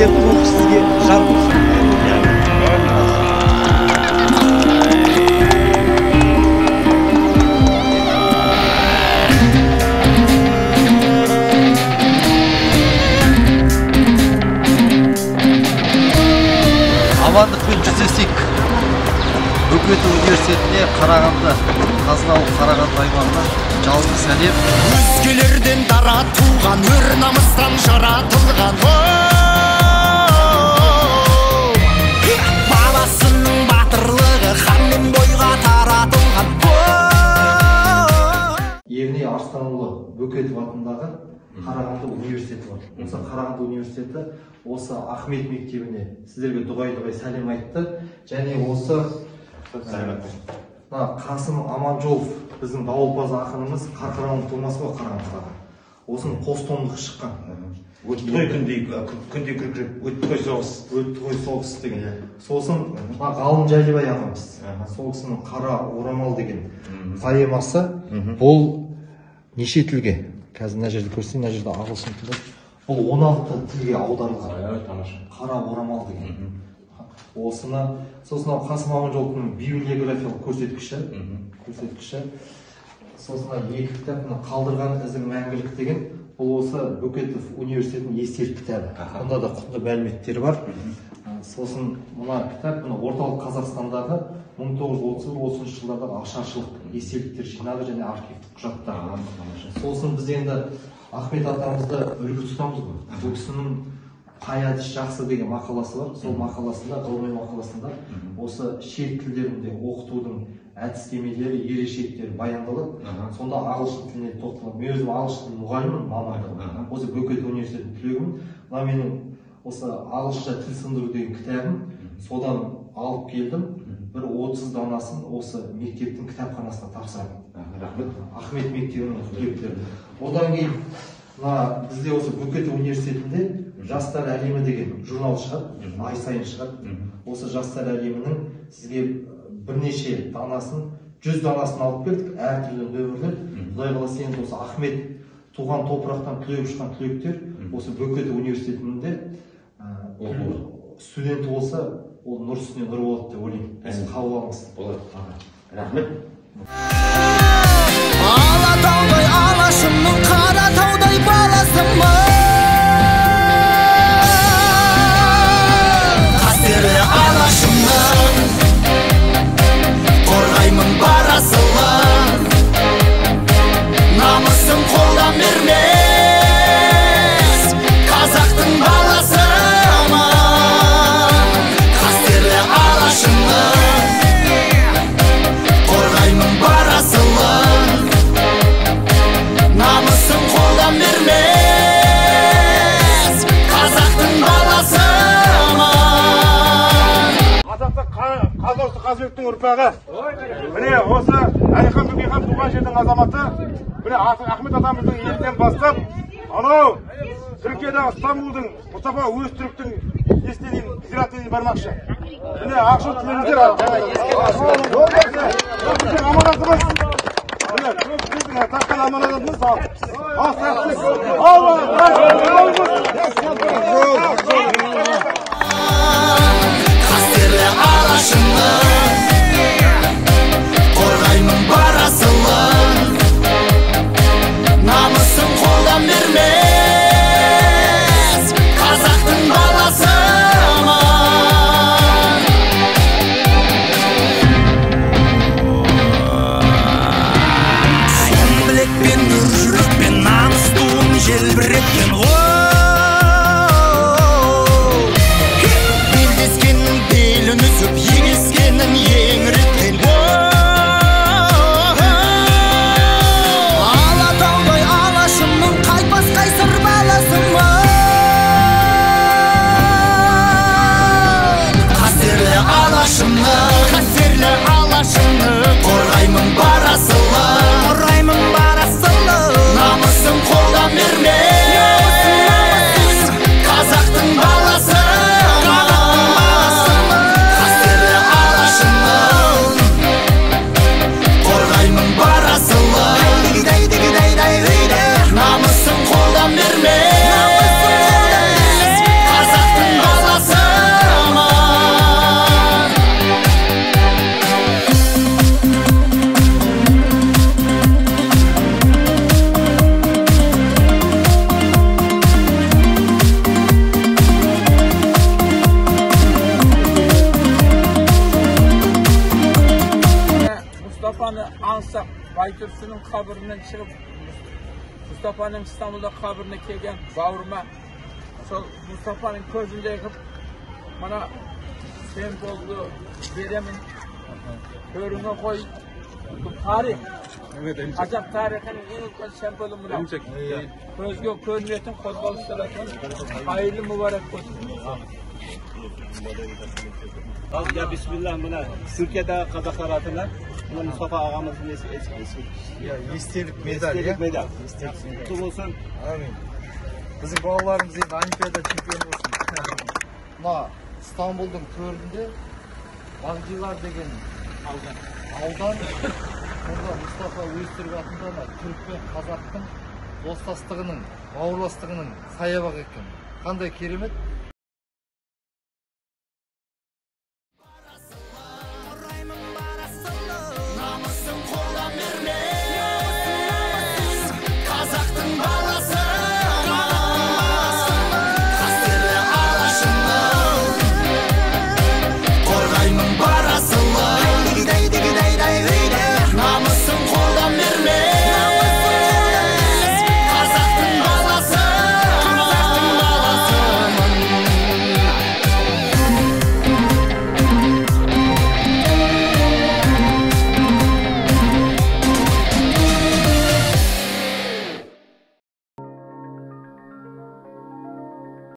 рух сізге жар болсын. Амандықпен жүздесек. Бөкетов университетіне Қарағанды, Қазынауыл Қарағанды аймағына жалынды сәлем. Өзгелерден дара туған, өр намыстан жаратылған. Баласының батырлығы ханмен бойға таратылған. Евней Арыстанұлы Бөкетов атындағы Қарағанды университеті бар. Осы Қарағанды университеті осы Ахмет мектебіне сіздерге дұғай сәлем айтты. Және осы Қасым Аманжолов біздің дауылпаз ақынымыз Қарқаралының тумасы ғой Қарағандыдағы. Осының қос томдығы шыққан. Өтті ғой күнде күркіреп, өтті ғой соғыс. Өтті ғой соғыс деген. Сосын Ғалым Жәлебай ағамыз. Сол кісінің Қара орамал деген поэмасы. Бұл неше тілге? Қазір мына жерде көрсетейін, мына жерде ағылшын тілі. Бұл 16 тілге аударылған. Қара орамал деген. Осыны, сосын Қасым Аманжоловтың библиографиялық көрсеткіші. Сосын екі кітап, қалдырған ізің мәңгілік деген. Бұл осы Бөкетов университетінің естелік кітабы. Онда да құнды мәліметтері бар. Сосын мына кітап орталық Қазақстандағы 1930 жылдардағы ашаршылық естеліктер жинағы және архивтік құжаттар. Сосын біз енді Ахмет атамызды үлгі тұтамыз ғой. Бұл кісінің қай әдіс жақсы деген мақаласы бар. Сол мақаласында, ғылыми мақаласында осы шет тілдерінде оқытудың әдістемелері, ерекшеліктері баяндалып, сонда ағылшын тіліне тоқталып. Мен өзім ағылшын тіл мұғаліммін, мамандығым. Осы Бөкетов университетінің түлегімін. Мына менің осы ағылшынша тіл сындыру деген кітабым, содан алып келдім. Бір 30 данасын осы мектептің кітапханасына тапсырдым. Ахмет мектебінің түлектері. Одан кейін бізде осы Бөкетов университетінде Жастар әлемі деген журнал шығады, ай сайын шығады. Осы Жастар әлемінің сізге бірнеше данасын, 100 данасын алып келдік, әртүрлі нөмірлер. Құдай қаласа енді осы Ахмет туған топырақтан түлеп шыққан түлектер осы Бөкетов университетінде студенті болса, ол нұр үстіне нұр болады деп ойлаймын. Осы қабыл алыңыз. Болады. Рахмет. Алатаудай алашымның, Қаратаудай баласымын. Қастерлі алашымның, қорғаймын бар асылын. Намысын қолдан бермес, қазақтың баласымын. Қастерлі алашымның, қорғаймын бар асылын. Намысын қолдан бермес, қазақтың баласымын. Қазақтың Қазыбектің ұрпағы. Міне осы Әлихан Бөкейхан туған жердің азаматы. Міне Ахмет атамыздың елден бастап, анау Түркиядағы Стамбулдың Мұстафа Өзтүріктің есіне дейін зиратына бармақшы. Міне ақшыл тілеңіздер. Біздің аманатымыз. Міне біздің таққан аманатымыз. Қастерлі алашымның, қорғаймын бар асылын. Намысын қолдан бермес, қазақтың баласымын. Сен білекпен, нұр жүрекпен, намыс туын желбіреткен ғой. kabirinden çıkıp Mustafa'nın İstanbul'da kabirine kelgen bağırma sol Mustafa'nın közünde yıkıp bana sembollu veremin körüne koy bu tarih Acap tarihinin en ulkan sembolü buna közgö körünetin kozbalışlarının hayırlı mübarek olsun. Ya bismillah buna Türkiye'de Kazaklar adına Mustafa ağamızın eski Ya estelik medal ya. medal. Kutlu olsun. Amin. Bizim balalarımız енді Олимпиада чемпионы болсын. Мына İstanbul'дың төрінде Бағжылар деген аудан. Сонда Мұстафа Өзтүрік атында түрік пен қазақтың достастығының, бауырластығының саябағы екен. Қандай керемет.